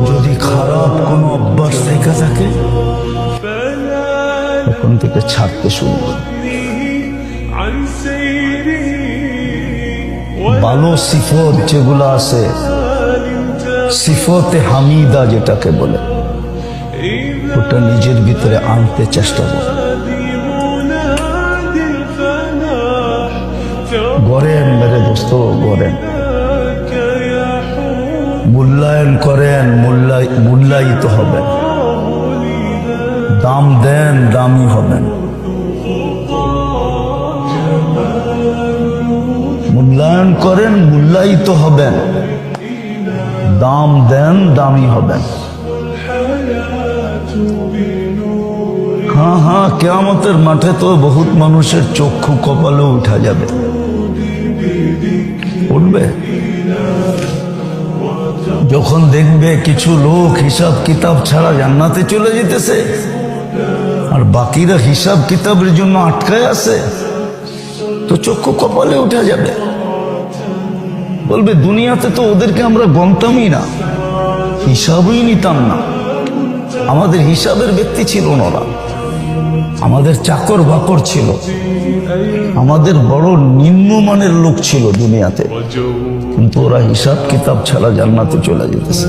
যদি খারাপ কোনো অভ্যাস থেকে থাকে তখন থেকে ছাড়তে শুরু করো। ভালো সিফত যেগুলো আছে, সিফতে হামিদা যেটাকে বলে, ওটা নিজের ভিতরে আনতে চেষ্টা করো। গড়েন মেরে দোস্ত, গড়েন, মূল্যায়ন করেন, মূল্যায়িত হবেন। দাম দেন, দামি হবেন। মূল্যায়ন করেন, মূল্যায়িত হবেন। দাম দেন, দামি হবেন। হ্যাঁ হ্যাঁ, কিয়ামতের মাঠে তো বহুত মানুষের চক্ষু কপালে উঠা যাবে, উঠবে যখন দেখবে কিছু লোক হিসাব কিতাব ছাড়া জান্নাতে চলে যেতেছে, আর বাকিরা হিসাব কিতাবের জন্য আটকায় আছে, তো চক্ষু কপালে উঠা যাবে। বলবে দুনিয়াতে তো ওদেরকে আমরা গণতামই না, হিসাবই নিতাম না, আমাদের হিসাবের ব্যক্তি ছিল ওরা, আমাদের চাকর বাকর ছিল, আমাদের বড় নিম্নমানের লোক ছিল দুনিয়াতে, কিন্তু ওরা হিসাব কিতাব ছাড়া জান্নাতে চলে যেতেছে।